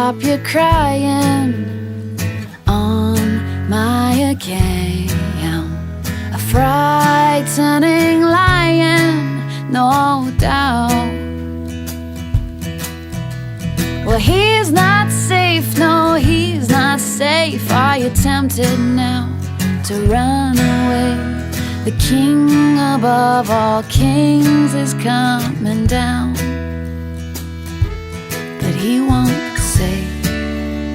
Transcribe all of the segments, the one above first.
stop your crying on my account. A frightening lion, no doubt. Well, he's not safe, no, he's not safe. Are you tempted now to run away? The king above all kings is coming down, but he won't say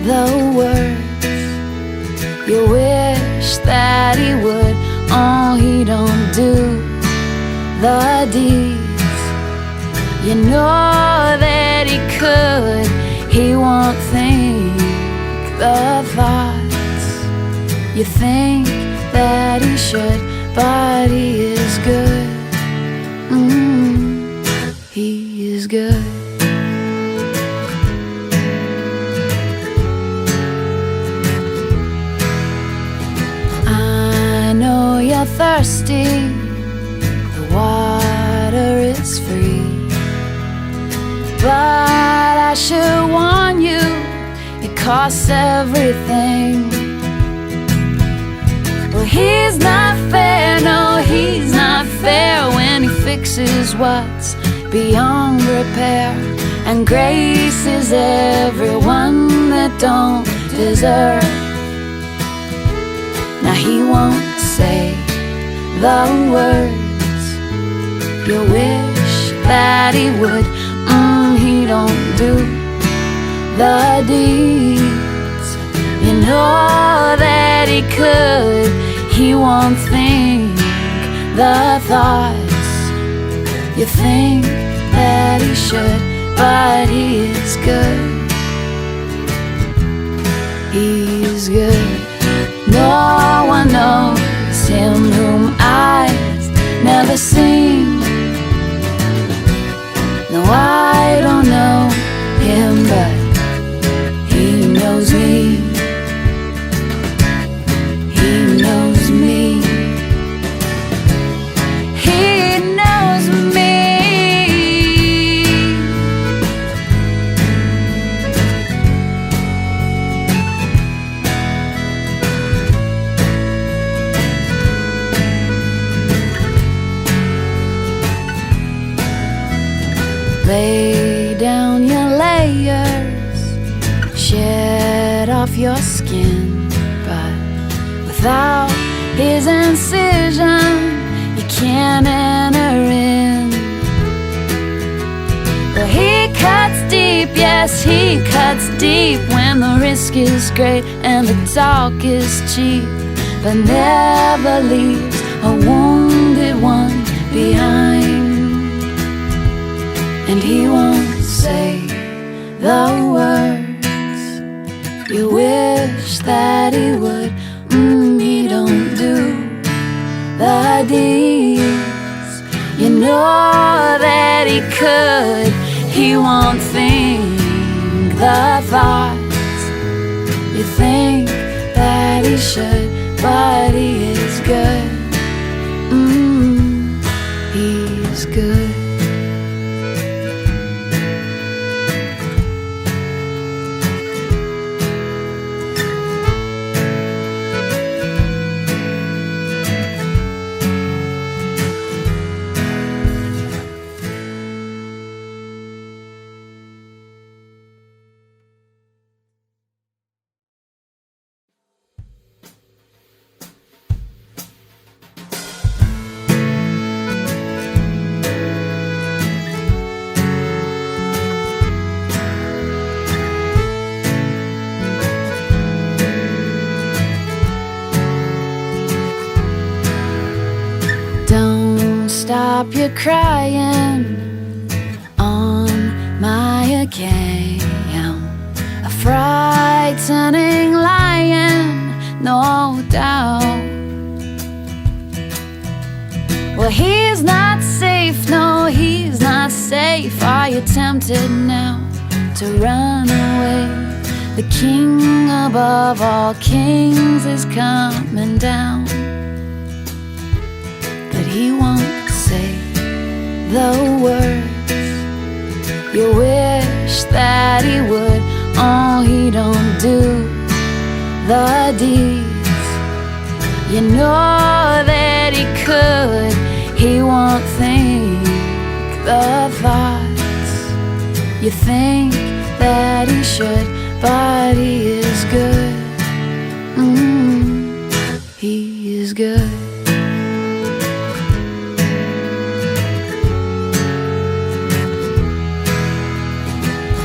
the words you wish that he would. Oh, he don't do the deeds you know that he could. He won't think the thoughts you think that he should, but he is good. He is good. I know you're thirsty, the water is free, but I should warn you, it costs everything. Well, he's not fair, no, he's not fair when he fixes what's beyond repair and graces everyone that don't deserve. Now he won't say the words you wish that he would. He don't do the deeds you know that he could. He won't think the thoughts you think that he should, but he is good. He's good. No one knows him whom eyes never seen. No, I don't know him, but he knows me. He knows me. He knows me. Lay down your layers, shed off your skin, but without his incision, you can't enter in. Well, he cuts deep, yes, he cuts deep when the risk is great and the talk is cheap, but never leaves a wounded one behind. And he won't say the words you wish that he would. He don't do the deeds you know that he could. He won't think the thoughts you think that he should, but he is good. He's good. Stop your crying on my account. A frightening lion, no doubt. Well, he's not safe, no, he's not safe. Are you tempted now to run away? The king above all kings is coming down, but he won't say the words you wish that he would. Oh, he don't do the deeds. You know that he could, he won't think the thoughts. You think that he should, but he is good. He is good.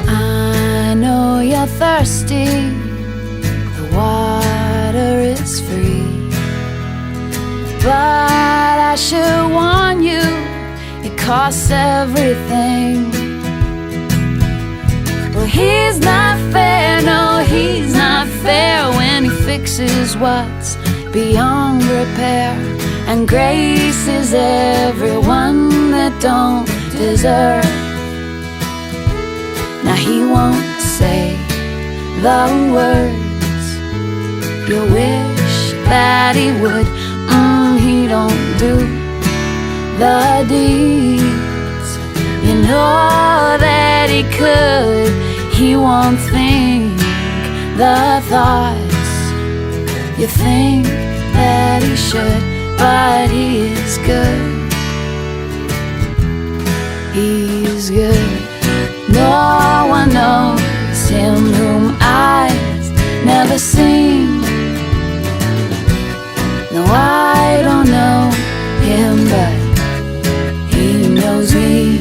I know you're thirsty, the water is free, but I should warn you, it costs everything. Well, he's not fair, no, he's not fair when he fixes what's beyond repair and graces everyone that don't deserve. Now he won't say the words you wish that he would. He don't do the deeds. You know that he could, he won't think the thoughts. You think that he should, but he is good. He is good. No one knows him whom eyes never seen. No, I don't know him, but he knows me.